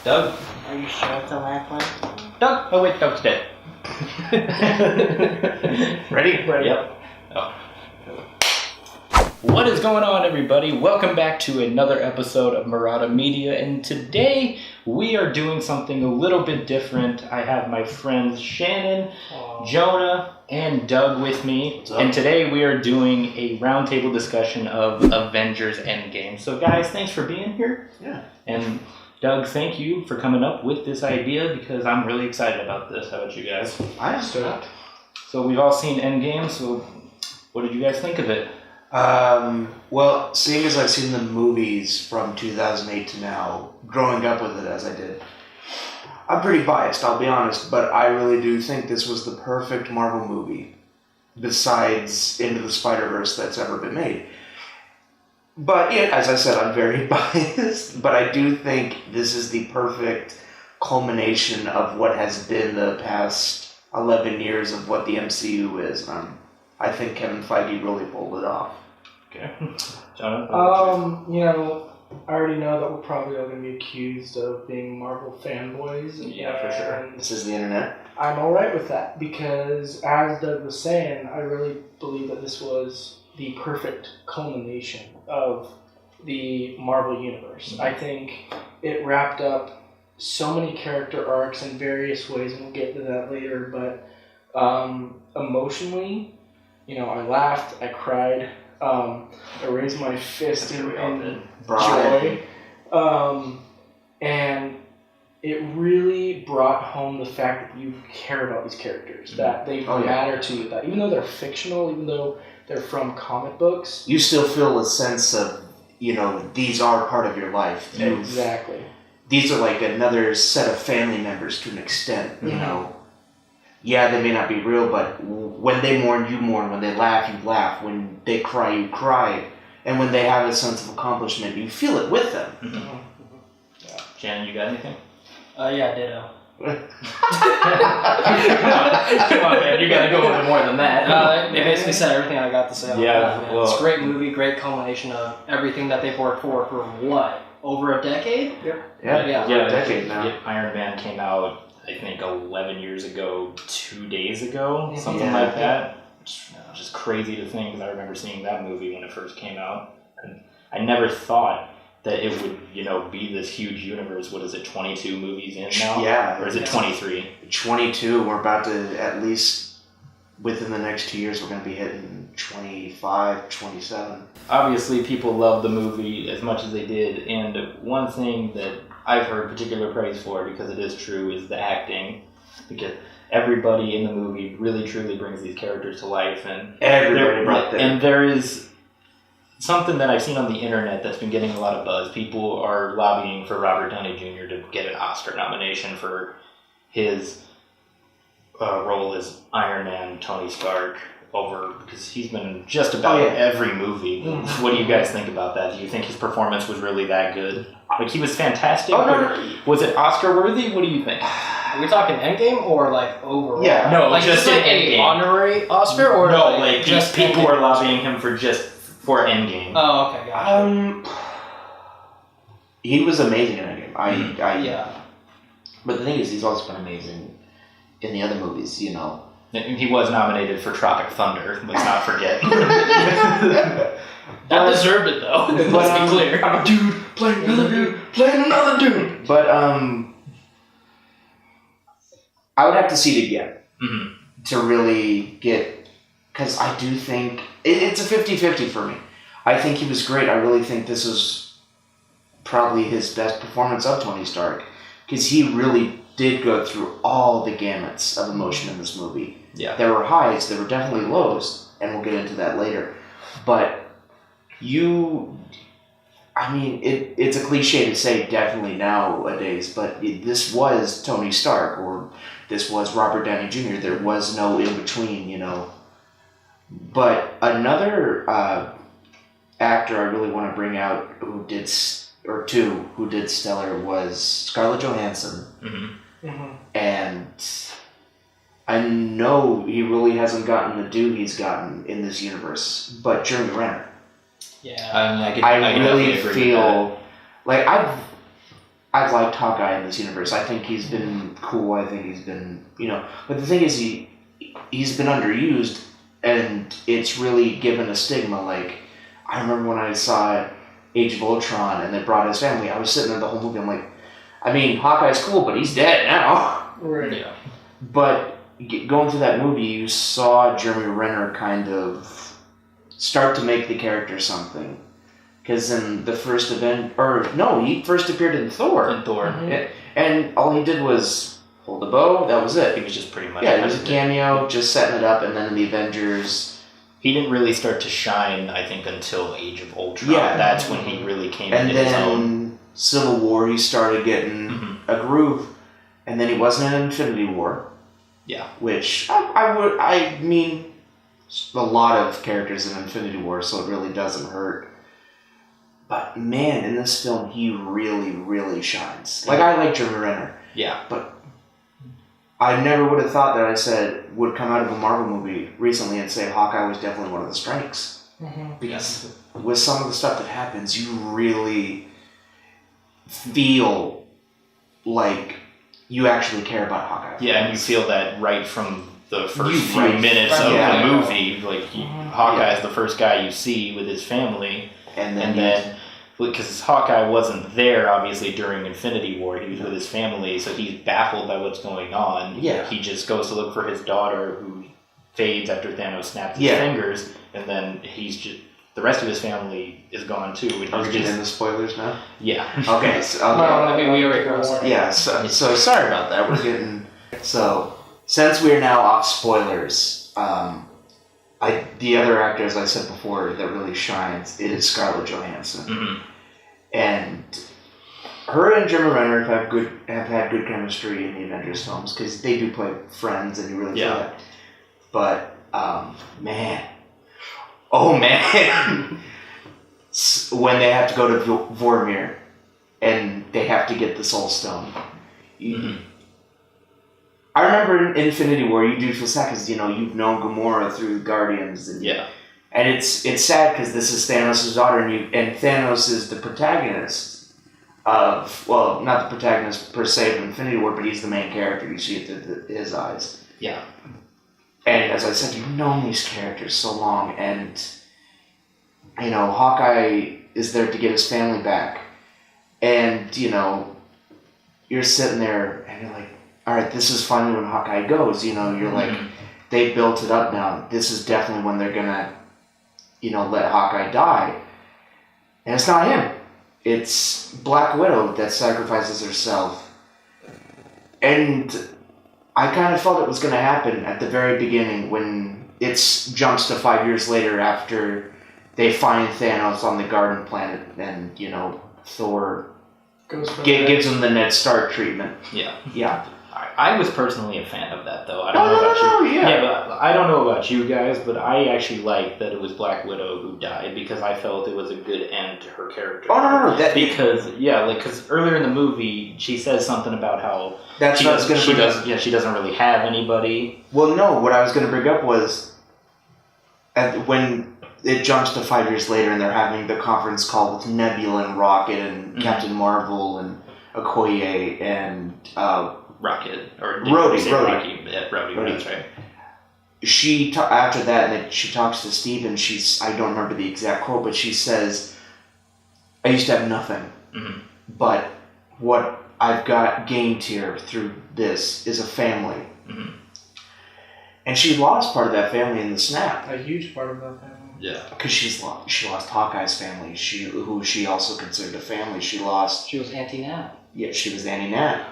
Doug? Are you sure it's the last one? Doug? Oh wait, Doug's dead. Ready? Ready. Yep. Oh. What is going on, everybody? Welcome back to another episode of Murata Media, and today we are doing something a little bit different. I have my friends Shannon, Jonah, and Doug with me, and today we are doing a roundtable discussion of Avengers Endgame. So guys, thanks for being here. Yeah. And Doug, thank you for coming up with this idea because I'm really excited about this. How about you guys? I understood. So we've all seen Endgame, so what did you guys think of it? Well, seeing as I've seen the movies from 2008 to now, growing up with it as I did, I'm pretty biased, I'll be honest, but I really do think this was the perfect Marvel movie, besides Into the Spider-Verse that's ever been made. But, yeah, as I said, I'm very biased, but I do think this is the perfect culmination of what has been the past 11 years of what the MCU is. I think Kevin Feige really pulled it off. Okay. Jonathan? I already know that we're probably all going to be accused of being Marvel fanboys. Yeah, for sure. This is the internet. I'm alright with that because, as Doug was saying, I really believe that this was the perfect culmination of the Marvel Universe. Mm-hmm. I think it wrapped up so many character arcs in various ways, and we'll get to that later, but emotionally, I laughed, I cried, I raised my fist in joy, and it really brought home the fact that you care about these characters, that they matter to you, that even though they're fictional, even though they're from comic books, you still feel a sense of, these are part of your life. Exactly. These are like another set of family members to an extent, Yeah, they may not be real, but when they mourn, you mourn. When they laugh, you laugh. When they cry, you cry. And when they have a sense of accomplishment, you feel it with them. Mm-hmm. Mm-hmm. Yeah. Shannon, you got anything? Yeah, ditto. Come on, man. You gotta go into more than that. They basically said everything I got to say on that. Well, it's a great movie, great culmination of everything that they've worked for what? Over a decade? Yeah, a decade now. Iron Man came out, I think, 11 years ago, 2 days ago, something like that. Just crazy to think, because I remember seeing that movie when it first came out. And I never thought that it would, be this huge universe. What is it, 22 movies in now? Yeah. Or is it 23? 22. We're about to, at least within the next 2 years, we're going to be hitting 25, 27. Obviously, people love the movie as much as they did, and one thing that I've heard particular praise for, because it is true, is the acting. Because everybody in the movie really truly brings these characters to life, and there is something that I've seen on the internet that's been getting a lot of buzz. People are lobbying for Robert Downey Jr. to get an Oscar nomination for his role as Iron Man, Tony Stark, because he's been in just about every movie. Mm-hmm. What do you guys think about that? Do you think his performance was really that good? Like, he was fantastic. No. Was it Oscar worthy? What do you think? Are we talking Endgame or like overall? Yeah, no, like just like Endgame. An honorary Oscar or no, like just people Endgame? were lobbying him for Endgame. Oh, okay, gotcha. He was amazing in Endgame. Yeah. But the thing is, he's also been amazing in the other movies, He was nominated for Tropic Thunder, let's not forget. That deserved it, though. Let's be clear. I'm a dude playing another dude playing another dude. But I would have to see it again to really get, because I do think it's a 50-50 for me. I think he was great. I really think this is probably his best performance of Tony Stark, because he really did go through all the gamuts of emotion in this movie. Yeah. There were highs, there were definitely lows, and we'll get into that later. But it's a cliche to say definitely nowadays, but this was Tony Stark, or this was Robert Downey Jr. There was no in-between, But another actor I really want to bring out who did stellar was Scarlett Johansson. Mm-hmm. Mm-hmm. And I know he really hasn't gotten the due he's gotten in this universe, but Jeremy Renner. Yeah. I really feel like I've liked Hawkeye in this universe. I think he's been cool. I think he's been, but the thing is, he's been underused, and it's really given a stigma. Like, I remember when I saw Age of Ultron and they brought his family, I was sitting there the whole movie, I'm like, I mean, Hawkeye's cool, but he's dead now. Right. Yeah. But going through that movie, you saw Jeremy Renner kind of start to make the character something. Because in the first event, he first appeared in Thor. Mm-hmm. And all he did was hold the bow, that was it. He was just pretty much... Yeah, it was a cameo, just setting it up, and then in the Avengers... He didn't really start to shine, I think, until Age of Ultron. Yeah. That's when he really came and into his own. And then Civil War, he started getting a groove, and then he wasn't in Infinity War. Yeah. Which, I mean, a lot of characters in Infinity War, so it really doesn't hurt. But man, in this film, he really, really shines. Like, I like Jeremy Renner. Yeah. But I never would have thought that would come out of a Marvel movie recently and say Hawkeye was definitely one of the strengths. Mm-hmm. Because with some of the stuff that happens, you really feel like you actually care about Hawkeye. Yeah, and you feel that right from the first You few feel- minutes of yeah. the movie. Like, Hawkeye is the first guy you see with his family. And And then, because Hawkeye wasn't there, obviously, during Infinity War, he was with his family, so he's baffled by what's going on. Yeah. He just goes to look for his daughter, who fades after Thanos snaps his Yeah. fingers, and then the rest of his family is gone too. And are we he's getting just, into spoilers now? yeah. Okay. I mean, we already crossed it. Yeah, so sorry about that. We're getting... So, since we're now off spoilers, the other actor, as I said before, that really shines is Scarlett Johansson. Mm-hmm. And her and Jeremy Renner have had good chemistry in the Avengers films, because they do play friends, and you really feel that. But, man. Oh, man. When they have to go to Vormir, and they have to get the Soul Stone. Mm-hmm. I remember in Infinity War, you do feel sad because, you've known Gamora through Guardians. And it's sad because this is Thanos' daughter, and Thanos is the protagonist of, well, not the protagonist per se of Infinity War, but he's the main character. You see it through his eyes. Yeah. And as I said, you've known these characters so long, and, Hawkeye is there to get his family back. And, you're sitting there, and you're like, all right, this is finally when Hawkeye goes. You're like, they built it up now. This is definitely when they're going to, let Hawkeye die. And it's not him. It's Black Widow that sacrifices herself. And I kind of felt it was going to happen at the very beginning when it jumps to 5 years later after they find Thanos on the Garden Planet and, Thor gives him the Ned Stark treatment. Yeah. Yeah. I was personally a fan of that, though. I don't know about you. Yeah. But I don't know about you guys, but I actually liked that it was Black Widow who died because I felt it was a good end to her character. Oh, no. Because earlier in the movie, she says something about how That's what I was going to bring up. Yeah, she doesn't really have anybody. Well, no, what I was going to bring up was when it jumps to 5 years later and they're having the conference call with Nebula and Rocket and Captain Marvel and Okoye and... Rocket or Rhodey. Yeah, Rhodey. That's right. After that, and she talks to Steve, and I don't remember the exact quote, but she says, "I used to have nothing, but what I've got gained here through this is a family." Mm-hmm. And she lost part of that family in the snap. A huge part of that family. Yeah, because she lost Hawkeye's family, who she also considered a family. She lost. She was Auntie Nat. Yeah, she was Auntie Nat.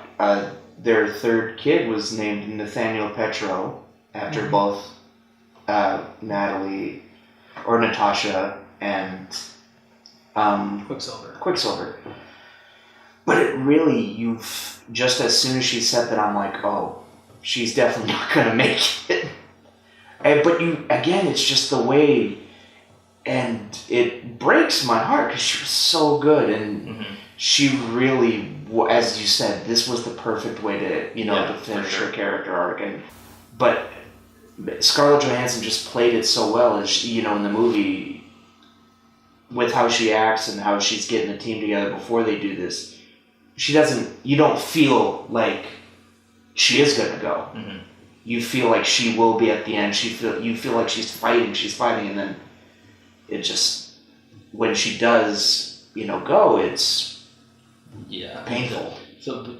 Their third kid was named Nathaniel Petro, after both Natasha and Quicksilver. But it really, just as soon as she said that, I'm like, oh, she's definitely not going to make it. But it's just the way, and it breaks my heart because she was so good, and she really, as you said, this was the perfect way to, to finish her character arc. But Scarlett Johansson just played it so well, as in the movie, with how she acts and how she's getting the team together before they do this. you don't feel like she is gonna go. Mm-hmm. You feel like she will be at the end. You feel like she's fighting, and then it just, when she does, go, it's painful. So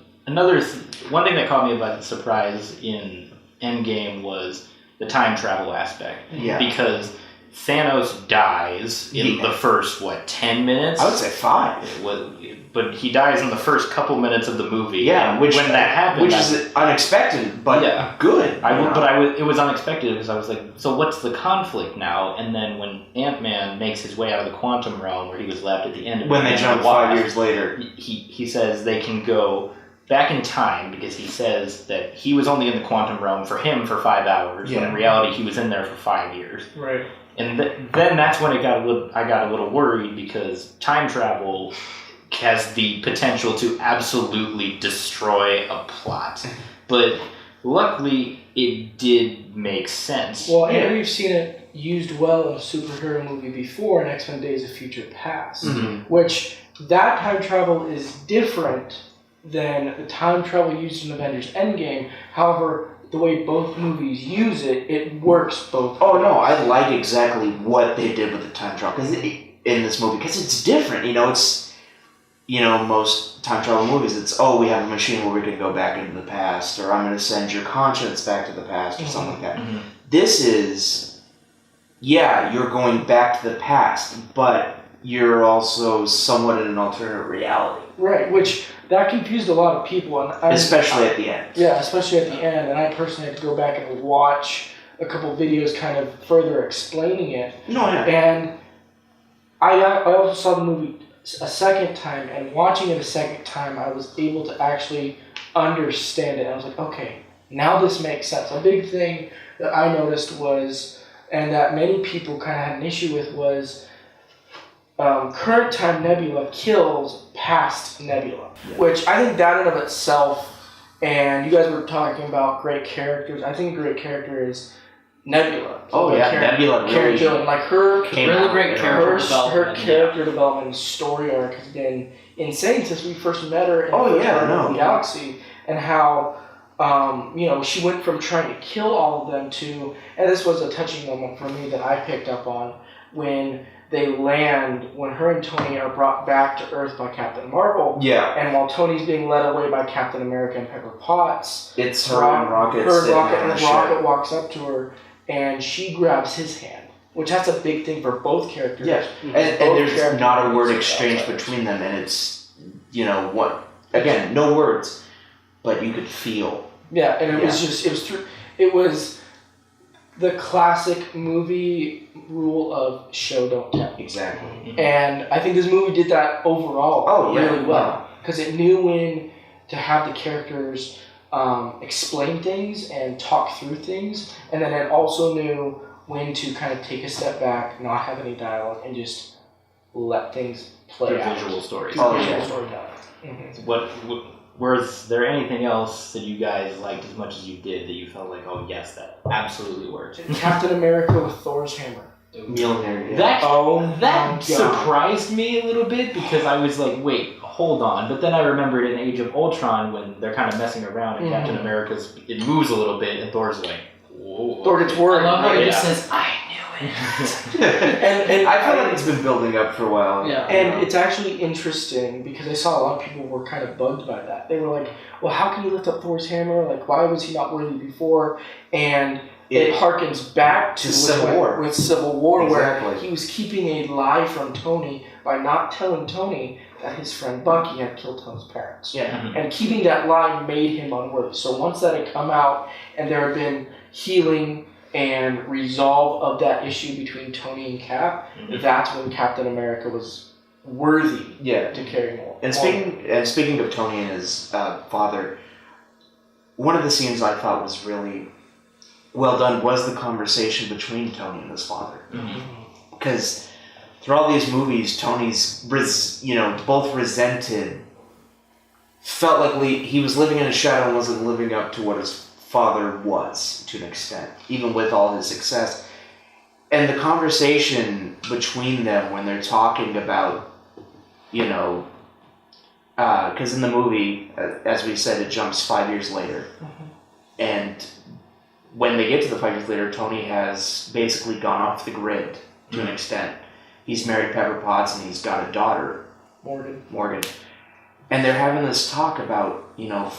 one thing that caught me by surprise in Endgame was the time travel aspect. Yeah. Because Thanos dies in the first 10 minutes? I would say 5. But he dies in the first couple minutes of the movie. Yeah, when that happened, which is unexpected, but good. It was unexpected because I was like, so what's the conflict now? And then when Ant-Man makes his way out of the quantum realm where he was left at the end of when they jump 5 years later, he says they can go back in time because he says that he was only in the quantum realm for him for 5 hours, when in reality he was in there for 5 years. Right. And then that's when I got a little worried, because time travel has the potential to absolutely destroy a plot. But luckily, it did make sense. Well, and we've seen it used well in a superhero movie before in X-Men Days of Future Past, which that time travel is different than the time travel used in Avengers Endgame. However, the way both movies use it, it works both ways. Oh no, I like exactly what they did with the time travel in this movie, because it's different. It's most time travel movies, it's we have a machine where we can go back into the past, or I'm going to send your conscience back to the past, or something like that. Mm-hmm. This is, you're going back to the past, but you're also somewhat in an alternate reality. Right, which that confused a lot of people, especially at the end. Yeah, especially at the end, and I personally had to go back and watch a couple videos kind of further explaining it. No, yeah. And I also saw the movie a second time, and watching it a second time, I was able to actually understand it. I was like, okay, now this makes sense. A big thing that I noticed was, and that many people kind of had an issue with, was current time Nebula kills past Nebula, which I think that in of itself, and you guys were talking about great characters, I think a great character is Nebula. Nebula character, really, and like her really great character development. Her character development and story arc has been insane since we first met her in the Galaxy, and how she went from trying to kill all of them to, and this was a touching moment for me that I picked up on when they land, when her and Tony are brought back to Earth by Captain Marvel. Yeah. And while Tony's being led away by Captain America and Pepper Potts, it's her and Rocket. Rocket walks up to her and she grabs his hand, which that's a big thing for both characters. Yeah. And there's not a word exchange between them, and it's, again, no words, but you could feel. Yeah, and it was the classic movie rule of show, don't tell. Exactly. And I think this movie did that overall really well. Because it knew when to have the characters explain things and talk through things. And then it also knew when to kind of take a step back, not have any dialogue, and just let things play out. Visual stories. Visual storytelling. Mm-hmm. Was there anything else that you guys liked as much as you did that you felt like, oh yes, that absolutely worked? Captain America with Thor's hammer. Mjolnir. That surprised me a little bit, because I was like, wait, hold on. But then I remembered in Age of Ultron when they're kind of messing around and Captain America's, it moves a little bit and Thor's like, whoa. Thor gets worried. I love how he just says, I knew it. and I feel like it's been building up for a while. Yeah. And it's actually interesting because I saw a lot of people were kind of bugged by that. They were like, well, how can you lift up Thor's hammer? Like, why was he not worthy before? And it harkens back to Civil War. With Civil War, exactly. Where he was keeping a lie from Tony by not telling Tony that his friend Bucky had killed Tony's parents. Yeah. Mm-hmm. And keeping that lie made him unworthy. So once that had come out and there had been healing and resolve of that issue between Tony and Cap, that's when Captain America was worthy to carry more. And speaking of Tony and his father, one of the scenes I thought was really well done was the conversation between Tony and his father. Because through all these movies, Tony's both resented, felt like he was living in a shadow and wasn't living up to what his father was, to an extent, even with all his success. And the conversation between them when they're talking about, because in the movie, as we said, it jumps 5 years later. And when they get to the 5 years later, Tony has basically gone off the grid to an extent. He's married Pepper Potts and he's got a daughter, Morgan. And they're having this talk about, you know,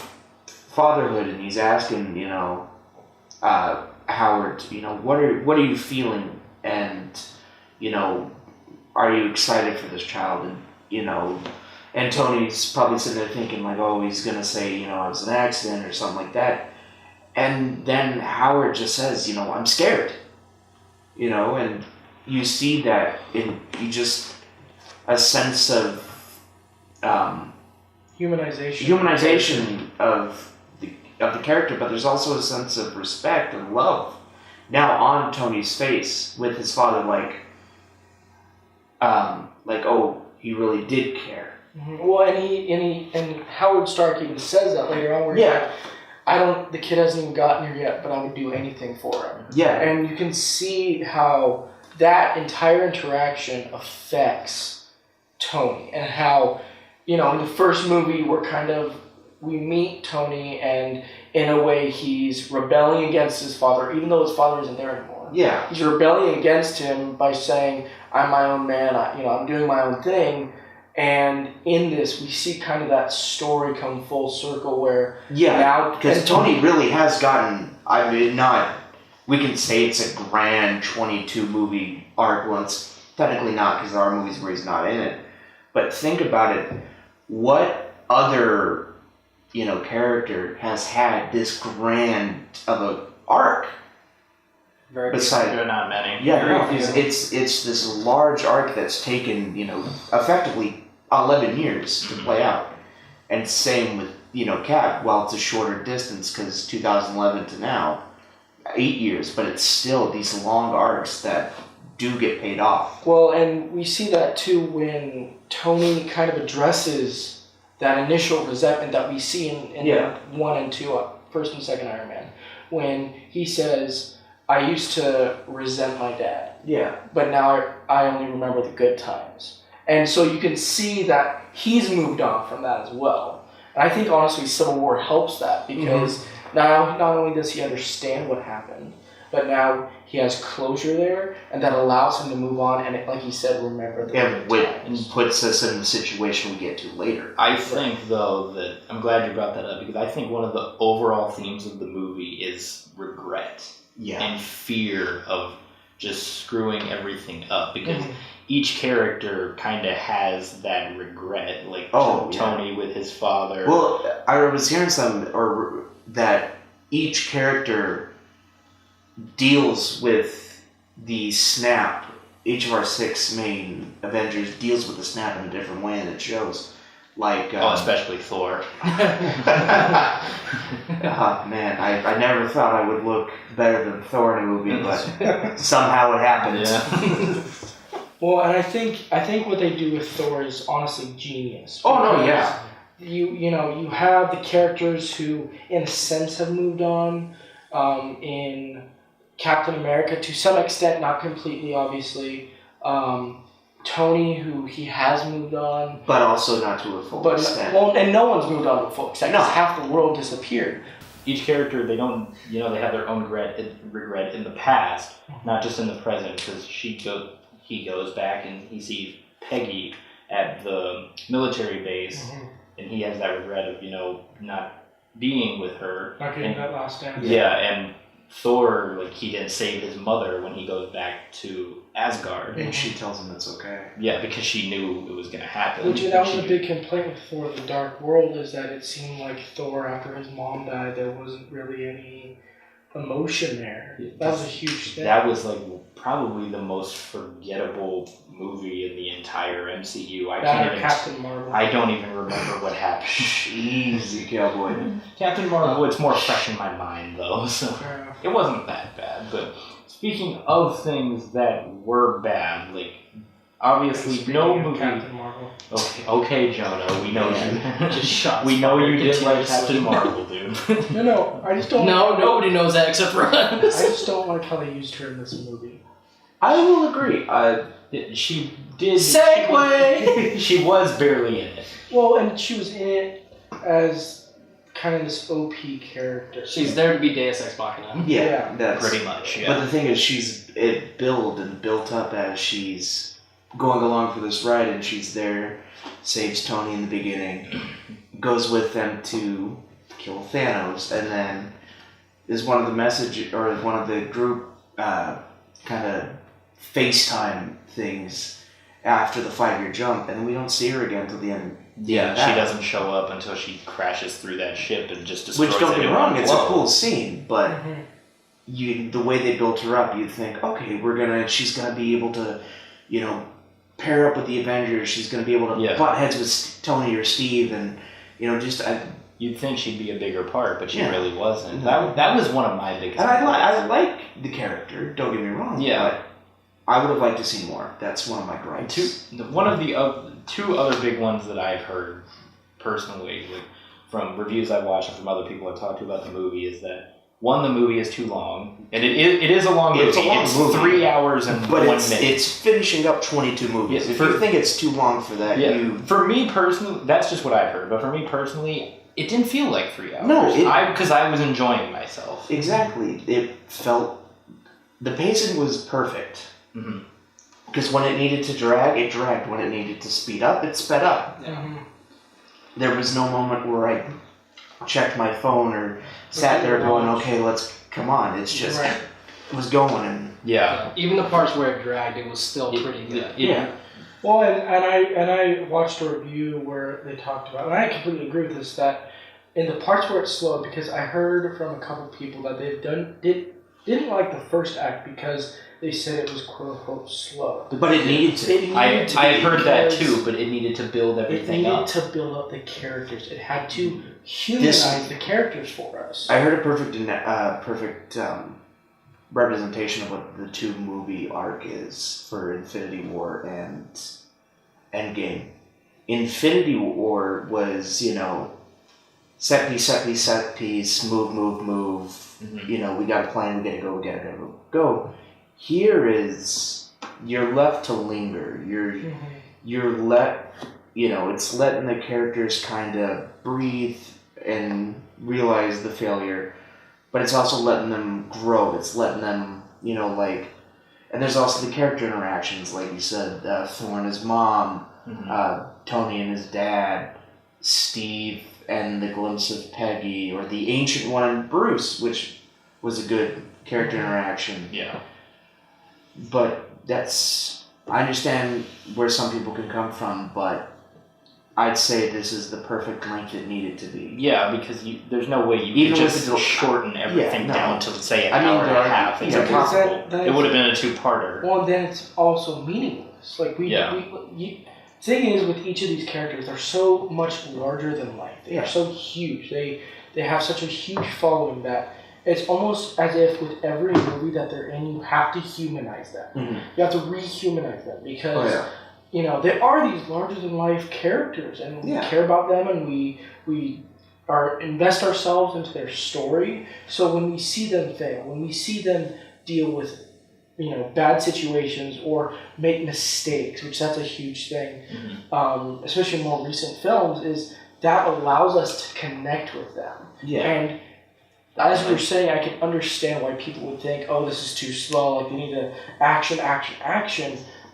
fatherhood, and he's asking, you know, Howard, you know, what are you feeling, and, you know, are you excited for this child? And, you know, and Tony's probably sitting there thinking like, oh, he's gonna say, you know, it was an accident or something like that. And then Howard just says, you know, I'm scared. You know, and you see that in you just a sense of humanization of the character, but there's also a sense of respect and love now on Tony's face with his father, like oh, he really did care. Well, and Howard Stark even says that later on, where he's like, the kid hasn't even gotten here yet, but I would do anything for him. Yeah. And you can see how that entire interaction affects Tony, and how, you know, in the first movie we meet Tony, and in a way he's rebelling against his father, even though his father isn't there anymore. Yeah. He's rebelling against him by saying, I'm my own man, I'm doing my own thing. And in this, we see kind of that story come full circle where because Tony really has gotten, I mean, we can say it's a grand 22 movie arc. Well, it's technically not, because there are movies where he's not in it. But think about it. What other, you know, character has had this grand of a arc? Besides, there are not many. Yeah, it's this large arc that's taken, you know, effectively 11 years to play out. And same with, you know, Cap. Well, it's a shorter distance because 2011 to now, 8 years, but it's still these long arcs that do get paid off. Well, and we see that too when Tony kind of addresses that initial resentment that we see in 1 and 2, first and second Iron Man, when he says, I used to resent my dad. Yeah. But now I only remember the good times. And so you can see that he's moved on from that as well. And I think honestly Civil War helps that, because not only does he understand what happened, but now he has closure there, and that allows him to move on and, like he said, remember the good times. And puts us in the situation we get to later. I think, though, that I'm glad you brought that up, because I think one of the overall themes of the movie is regret. Yeah. And fear of just screwing everything up, because each character kind of has that regret, like Tony with his father. Well, I was hearing that each character deals with the snap. Each of our 6 main Avengers deals with the snap in a different way, and it shows. Like, especially Thor. Man, I never thought I would look better than Thor in a movie, but somehow it happens. Yeah. Well, and I think what they do with Thor is honestly genius. Oh no, yeah. You have the characters who, in a sense, have moved on. In Captain America, to some extent, not completely, obviously. Tony, who he has moved on. But also not to a full extent. Well, and no one's moved on to a full extent. Because half the world disappeared. Each character, they don't, they have their own regret in the past, not just in the present, because he goes back and he sees Peggy at the military base, and he has that regret of, not being with her. Not getting that last dance. Yeah, and Thor, he didn't save his mother when he goes back to Asgard. And she tells him it's okay. Yeah, because she knew it was going to happen. Which, that was a big complaint with Thor the Dark World, is that it seemed like Thor, after his mom died, there wasn't really any emotion there. That was a huge thing. That was, probably the most forgettable movie in the entire MCU. Captain Marvel. I don't even remember what happened. Easy, cowboy. Captain Marvel, it's more fresh in my mind, though, so it wasn't that bad. But speaking of things that were bad, obviously no movie... Captain Marvel. Okay, Jonah, we know you. Just shut. We know you did like Captain Marvel, dude. No, I just don't... No, nobody knows that except for us. I just don't like how they used her in this movie. I will agree. She did... Segue! She was barely in it. Well, and she was in it as kind of this OP character. She's there to be Deus Ex Machina. Yeah, that's Pretty much, yeah. But the thing is, it built up as she's going along for this ride, and she's there, saves Tony in the beginning, goes with them to kill Thanos, and then is one of the group kind of FaceTime things after the 5-year jump, and we don't see her again until the end. Yeah, she doesn't show up until she crashes through that ship and just destroys it. Which, don't get me wrong, it's a cool scene, but Mm-hmm. the way they built her up, you'd think, okay, she's gonna be able to, pair up with the Avengers. She's gonna be able to butt heads with Tony or Steve, and You'd think she'd be a bigger part, but she Yeah. really wasn't. No. That was one of my biggest. And I complaints. like the character. Don't get me wrong. Yeah. But I would have liked to see more. That's one of my gripes. One of the two other big ones that I've heard personally, from reviews I've watched and from other people I've talked to about the movie, is that one, the movie is too long, and it is a long movie. It's a long movie. 3 hours and But 1 it's minute. it's finishing up 22 movies. Yeah, If you think it's too long for that, For me personally, that's just what I've heard. But for me personally, it didn't feel like 3 hours. No, because I was enjoying myself. Exactly. The pacing was perfect. Mm-hmm. Because when it needed to drag, it dragged. When it needed to speed up, it sped up. Mm-hmm. There was no moment where I checked my phone or sat there going, okay, come on. It's just, Right. it was going. And Yeah. Even the parts where it dragged, it was still pretty good. yeah. Well, and I watched a review where they talked about, and I completely agree with this, that in the parts where it's slow, because I heard from a couple people that didn't like the first act because they said it was quote unquote slow. But it needed to. I heard that too, but it needed to build It everything needed up. to build up the characters. It had to humanize the characters for us. I heard a perfect representation of what the 2-movie arc is for Infinity War and Endgame. Infinity War was, set piece, move. Mm-hmm. We got a plan, we gotta go. Here is, you're left to linger. You're it's letting the characters kind of breathe and realize the failure, but it's also letting them grow. It's letting them, and there's also the character interactions, like you said, Thor and his mom, Tony and his dad, Steve and the glimpse of Peggy, or the Ancient One, Bruce, which was a good character interaction. Yeah. But I understand where some people can come from, but I'd say this is the perfect length it needed to be. Yeah, because there's no way you Even could with just the shorten everything down to, say, an I mean, hour and a half. It's impossible. that It would have been a 2-parter. Well, then it's also meaningless. Like thing is, with each of these characters, they're so much larger than life. They are so huge. They have such a huge following that it's almost as if with every movie that they're in, you have to humanize them. Mm-hmm. You have to rehumanize them because they are these larger than life characters, and we care about them, and we invest ourselves into their story. So when we see them fail, when we see them deal with bad situations or make mistakes, which that's a huge thing, especially in more recent films, is that allows us to connect with them. Yeah. And as you were saying, I can understand why people would think, oh, this is too slow, like they need to action.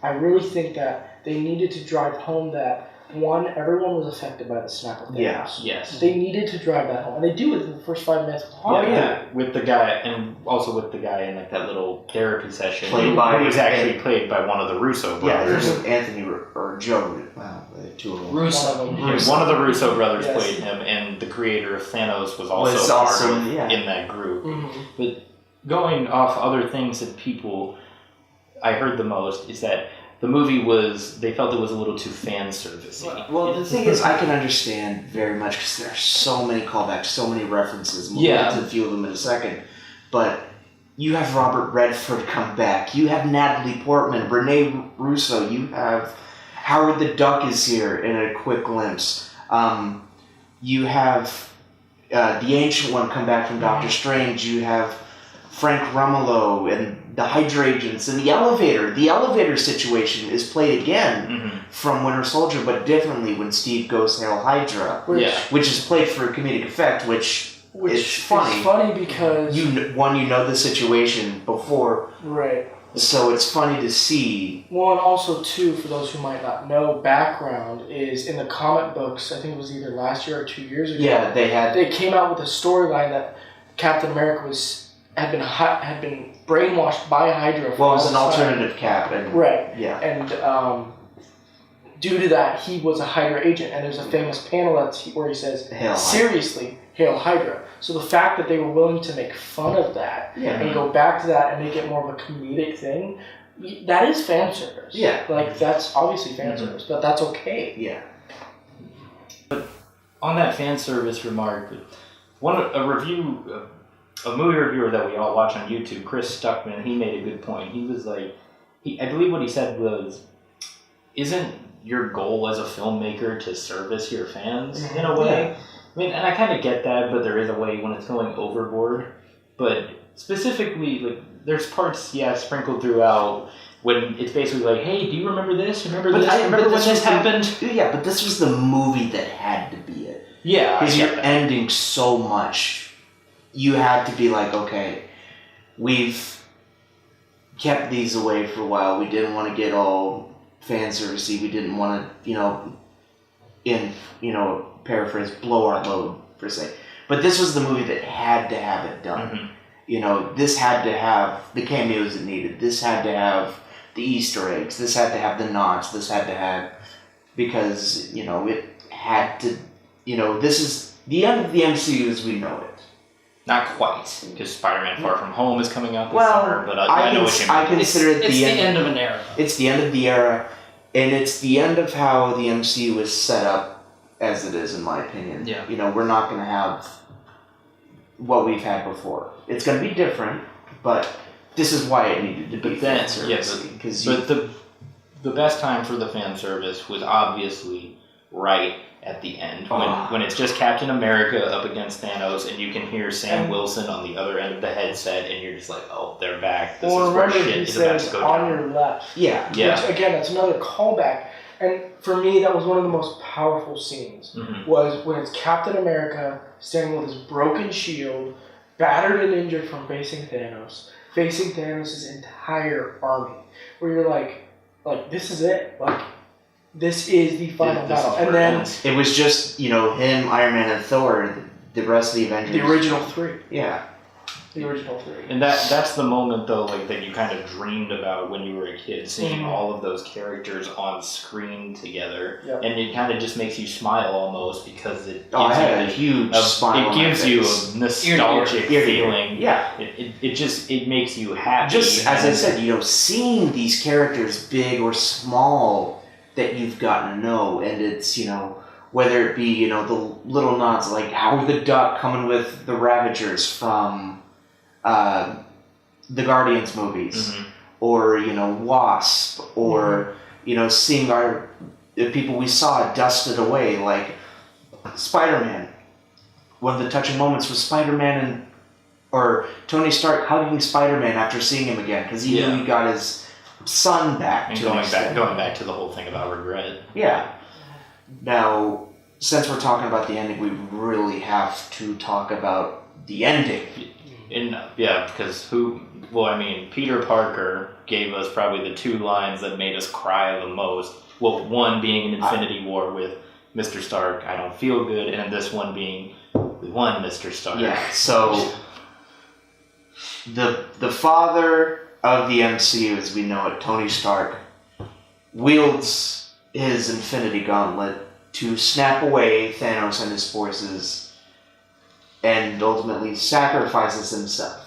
I really think that they needed to drive home that, one, everyone was affected by the snap of Thanos. Yeah. Yes. They needed to drive that home, and they do it in the first 5 minutes with Hawkeye. With the guy, and also with the guy in that little therapy session, Played who by- was actually played by one of the Russo Yeah, brothers. there's Anthony or Joe. Wow, two of them. Russo. One of the Russo brothers Yes. played him, and the creator of Thanos was Was part also, of yeah. in that group. Mhm. But going off other things that I heard the most is that the movie they felt it was a little too fan servicey. Well, the thing is, I can understand very much because there are so many callbacks, so many references. And we'll get to a few of them in a second. But you have Robert Redford come back. You have Natalie Portman, Renee Russo. You have Howard the Duck is here in a quick glimpse. You have the Ancient One come back from Doctor Strange. You have Frank Romolo and the Hydra agents and the elevator. The elevator situation is played again from Winter Soldier, but differently when Steve goes Hail Hydra, which is played for comedic effect, which is funny. It's funny because you know the situation before, right? So it's funny to see. Well, and also too, for those who might not know, background is in the comic books. I think it was either last year or 2 years ago. Yeah, they came out with a storyline that Captain America had been brainwashed by Hydra. Well, it was an alternative Cap, and right. Yeah, and due to that, he was a Hydra agent, and there's a famous panel where he says, "Seriously, Hail Hydra." So the fact that they were willing to make fun of that and go back to that and make it more of a comedic thing, that is fan service. Yeah. Like, that's obviously fan service, but that's okay. Yeah. But on that fan service remark, a movie reviewer that we all watch on YouTube, Chris Stuckman, he made a good point. He was like, I believe what he said was, isn't your goal as a filmmaker to service your fans in a way? Yeah. I mean, and I kind of get that, but there is a way when it's going overboard. But specifically, like, there's parts, sprinkled throughout when it's basically like, hey, do you remember this? Remember this? Remember when this happened? Yeah, but this was the movie that had to be it. Yeah. Because you're ending so much. You had to be like, okay, we've kept these away for a while. We didn't want to get all fan servicey. We didn't want to, paraphrase, blow our load, per se. But this was the movie that had to have it done. This had to have the cameos it needed. This had to have the Easter eggs. This had to have the nods. This had to have... Because, it had to... this is the end of the MCU as we know it. Not quite, because Spider-Man Far From Home is coming out this summer, but I know what you mean. I consider it the end of an era. It's the end of the era, and it's the end of how the MCU is set up as it is, in my opinion. Yeah. We're not going to have what we've had before. It's going to be different, but this is why it needed to be fan service. But the best time for the fan service was obviously right at the end, when it's just Captain America up against Thanos, and you can hear Sam Wilson on the other end of the headset, and you're just like, oh, they're back. This is where shit is about to go down. On your left. Yeah. Which, again, that's another callback. And for me, that was one of the most powerful scenes, was when it's Captain America standing with his broken shield, battered and injured from facing Thanos' entire army, where you're like, this is it. Like, this is the final battle. And then... It was just, him, Iron Man, and Thor, the rest of the Avengers. The original three. Yeah. The original three. And that's the moment, though, like, that you kind of dreamed about when you were a kid, seeing all of those characters on screen together. Yep. And it kind of just makes you smile almost, because it gives huge smile. It gives you a nostalgic feeling. Yeah. It makes you happy. Just, as I said, seeing these characters, big or small, that you've gotten to know, and it's, whether it be, the little nods, like Howard the Duck coming with the Ravagers from the Guardians movies, or Wasp, or seeing the people we saw dusted away, like Spider-Man. One of the touching moments was Spider-Man or Tony Stark hugging Spider-Man after seeing him again, because he knew he got his son back. And going back to the whole thing about regret. Yeah. Now, since we're talking about the ending, we really have to talk about the ending. Because Peter Parker gave us probably the two lines that made us cry the most. Well, one being in Infinity War with Mr. Stark, I don't feel good, and this one being, we won, Mr. Stark. Yeah, so the father of the MCU, as we know it, Tony Stark, wields his Infinity Gauntlet to snap away Thanos and his forces, and ultimately sacrifices himself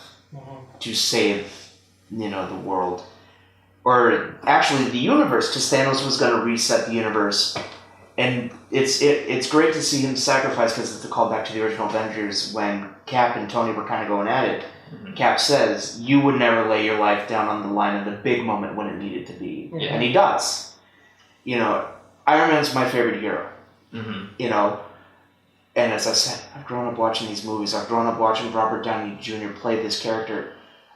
to save, the world. Or actually the universe, because Thanos was going to reset the universe. And it's great to see him sacrifice, because it's a callback to the original Avengers when Cap and Tony were kind of going at it. Cap says, you would never lay your life down on the line of the big moment when it needed to be. Yeah. And he does. Iron Man's my favorite hero. And as I said, I've grown up watching these movies. I've grown up watching Robert Downey Jr. play this character.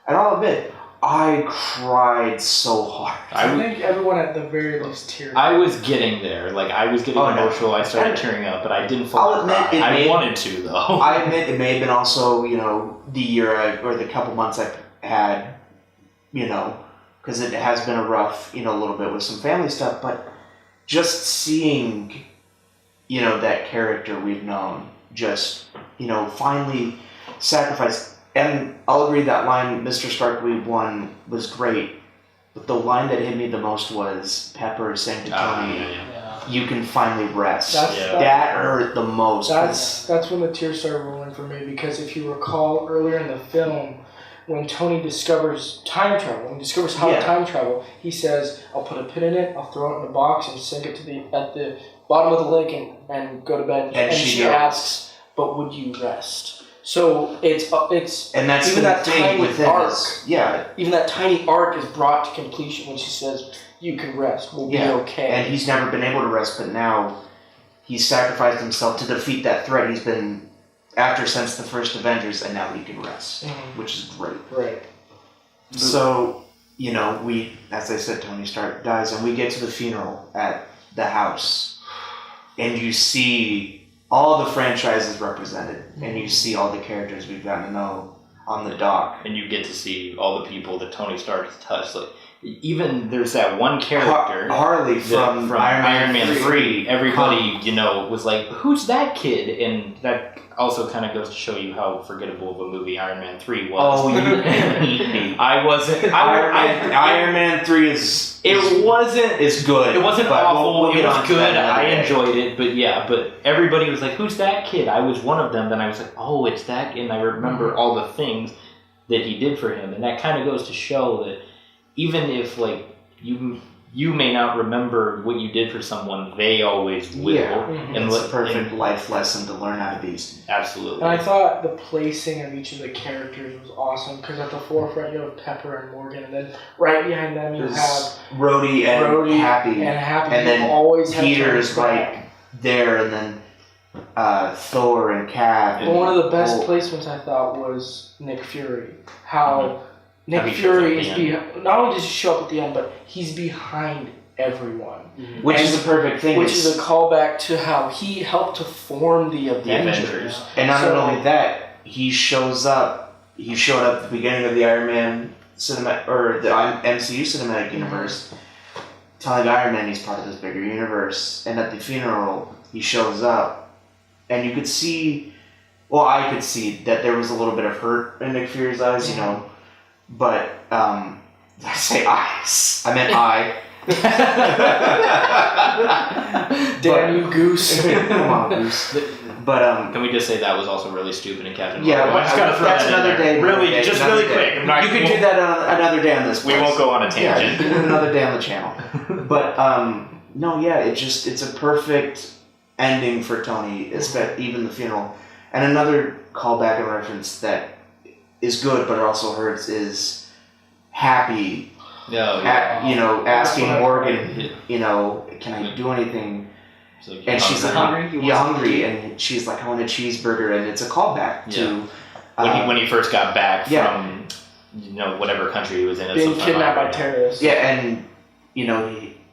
and I'll admit, I cried so hard. I think everyone at the very least teared. I was getting there. Like, I was getting emotional. I started tearing up, but I didn't fall cry. I wanted to, though. I admit it may have been also, the year or the couple months I've had, because it has been a rough, a little bit with some family stuff, but just seeing, that character we've known just, finally sacrificed. And I'll agree that line, Mr. Stark, we won, was great. But the line that hit me the most was Pepper saying to Tony, you can finally rest. That hurt the most. That's when the tears started rolling for me, because if you recall earlier in the film, when Tony discovers time travel, when he discovers how to time travel, he says, I'll put a pin in it, I'll throw it in a box and sink it at the bottom of the lake and go to bed. And she asks, but would you rest? So it's and that's even that tiny arc. Even that tiny arc is brought to completion when she says, "You can rest. We'll be okay." And he's never been able to rest, but now he's sacrificed himself to defeat that threat he's been after since the first Avengers, and now he can rest, which is great. Right. So we, as I said, Tony Stark dies, and we get to the funeral at the house, and you see all the franchises represented, and you see all the characters we've gotten to know on the dock. And you get to see all the people that Tony Stark has touched. Like, even there's that one character, Harley from Iron Man 3. Everybody, was like, who's that kid? And that also kind of goes to show you how forgettable of a movie Iron Man 3 was. Oh, you I wasn't. Iron Man 3 is... It wasn't... It's good. It wasn't awful. It was good. I enjoyed it. it. But everybody was like, who's that kid? I was one of them. Then I was like, oh, it's that. And I remember all the things that he did for him. And that kind of goes to show that even if, you may not remember what you did for someone, they always will. Yeah, and it's a perfect life lesson to learn out of these. Absolutely. And I thought the placing of each of the characters was awesome, because at the forefront you have Pepper and Morgan, and then right behind them you have Rhodey and Happy. And then always Peter's there, and then Thor and Cap. But one of the best placements I thought was Nick Fury. How Nick Fury is not only does he show up at the end, but he's behind everyone. Which is the perfect thing. Which is a callback to how he helped to form the Avengers. And not only that, he shows up. He showed up at the beginning of the Iron Man or the MCU cinematic universe, telling Iron Man he's part of this bigger universe. And at the funeral, he shows up, and you could see. Well, I could see that there was a little bit of hurt in Nick Fury's eyes, But, did I say eyes? I meant eye. Damn you, Goose. Come on, Goose. But, can we just say that was also really stupid in Captain Marvel? Yeah, I just gotta throw that's that another day. Really, just really quick. You could do that on another day on this place. We won't go on a tangent. Yeah, you can do it another day on the channel. But, it's a perfect ending for Tony, even the funeral. And another callback and reference that is good, but it also hurts, is Happy, asking Morgan, can I do anything? And she's like, hungry? And she's like, I want a cheeseburger, and it's a callback to when he first got back from whatever country he was in. Being kidnapped by terrorists. Yeah, and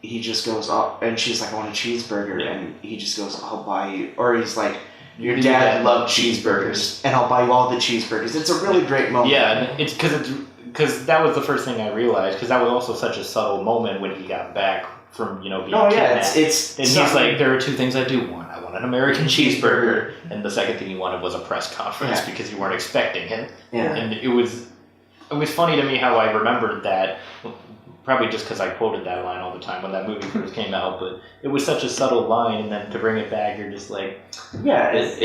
he just goes, oh, and she's like, I want a cheeseburger, and he just goes, I'll buy you, or he's like, your dad loved cheeseburgers, and I'll buy you all the cheeseburgers. It's a really great moment. Yeah, and it's because that was the first thing I realized, because that was also such a subtle moment when he got back from being kidnapped. It's and he's like, there are two things I do want. I want an American cheeseburger, and the second thing he wanted was a press conference because you weren't expecting it. Yeah. And it was funny to me how I remembered that. Probably just because I quoted that line all the time when that movie first came out, but it was such a subtle line, and then to bring it back, you're just like, it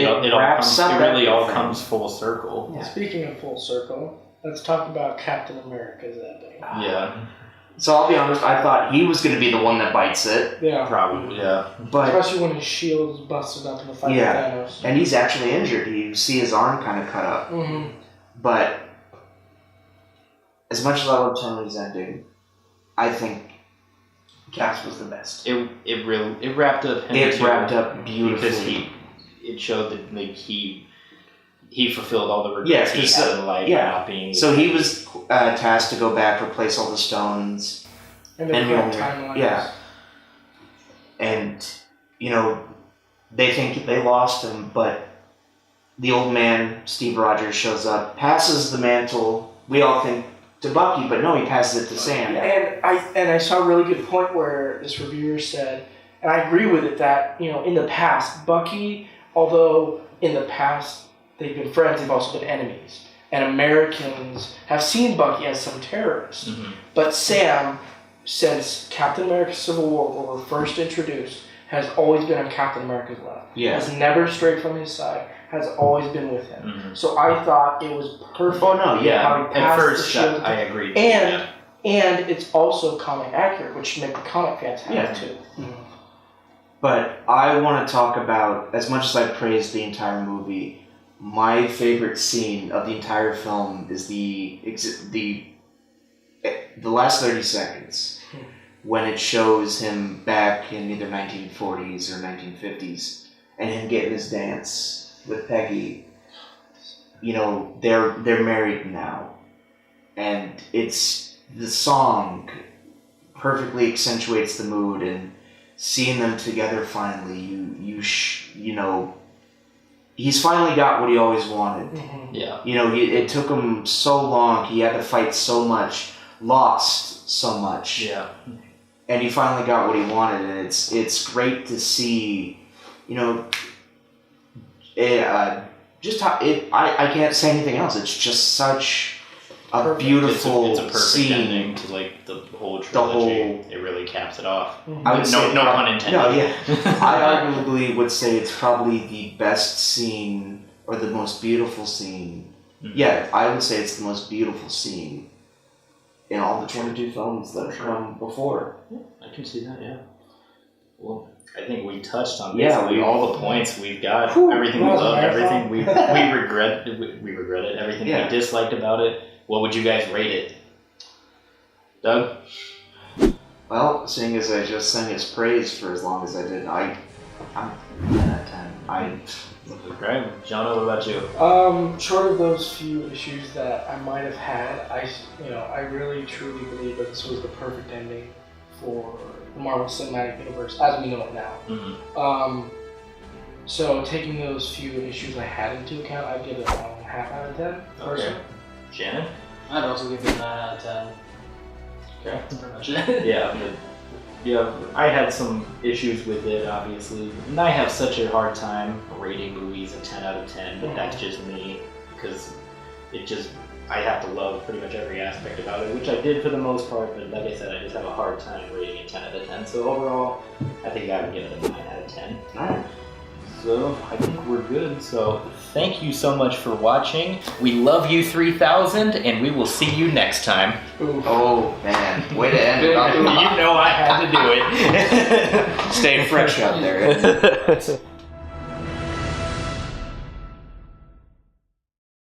really all comes full circle. Yeah. Speaking of full circle, let's talk about Captain America's ending. Yeah. So I'll be honest, I thought he was going to be the one that bites it. Yeah. Probably, yeah. But especially when his shield is busted up in the fight with Thanos. And he's actually injured. You see his arm kind of cut up. Mm-hmm. But as much as I love Tony's ending, I think Caps was the best. It wrapped up him. It wrapped up beautifully. Because it showed that he fulfilled all the regrets he had in life. Yeah. Not being so he was tasked to go back, replace all the stones. And And the we only- timelines. yeah. And, you know, they think they lost him, but the old man, Steve Rogers, shows up, passes the mantle, we all think, to Bucky, but no, he passes it to Sam. And I saw a really good point where this reviewer said, and I agree with it, that, you know, in the past, Bucky, although in the past they've been friends, they've also been enemies. And Americans have seen Bucky as some terrorist. Mm-hmm. But Sam, since Captain America Civil War, when we're first introduced, has always been on Captain America's left. Yeah. Has never strayed from his side, has always been with him. Mm-hmm. So I thought it was perfect. Oh, no, yeah. How he At passed first, the shield I agree. And it's also comic accurate, which should make the comic fans happy Yeah. too. But I want to talk about, as much as I praised the entire movie, my favorite scene of the entire film is the last 30 seconds when it shows him back in either 1940s or 1950s and him getting his dance with Peggy. You know, they're married now, and it's the song perfectly accentuates the mood, and seeing them together finally, you know, he's finally got what he always wanted. Mm-hmm. Yeah. You know, it took him so long. He had to fight so much, lost so much, Yeah. and he finally got what he wanted. And it's great to see, you know, just how it. I can't say anything else. It's just such a Perfect. beautiful It's a perfect scene. ending to like the whole trilogy. It really caps it off. I would say No pun intended. No, yeah. I arguably would say it's probably the best scene or the most beautiful scene. Mhm. Yeah, I would say it's the most beautiful scene in all the 22 films that have Sure. come before. I can see that. Yeah. Well, I think we touched on Yeah, basically all the points we've got. Whew, Everything we that was a loved, marathon. everything we regretted, everything Yeah. we disliked about it. What would you guys rate it? Doug? Well, seeing as I just sang his praise for as long as I did, I'm 10 out of 10. Okay. Jonah, what about you? Short of those few issues that I might have had, I really truly believe that this was the perfect ending for the Marvel Cinematic Universe as we know it now. Mm-hmm. So taking those few issues I had into account, I'd give it a 9.5 out of 10. Personally. Shannon? I'd also give it a 9 out of 10. Okay. That's pretty much it. Yeah, I had some issues with it, obviously. And I have such a hard time rating movies a 10 out of 10, but that's just me, because I have to love pretty much every aspect about it, which I did for the most part, but like I said, I just have a hard time rating it 10 out of 10. So overall, I think I would give it a 9 out of 10. Alright. So I think we're good. So thank you so much for watching. We love you 3000, and we will see you next time. Ooh. Oh, man. Way to end it off. You know I had to do it. Stay fresh out there.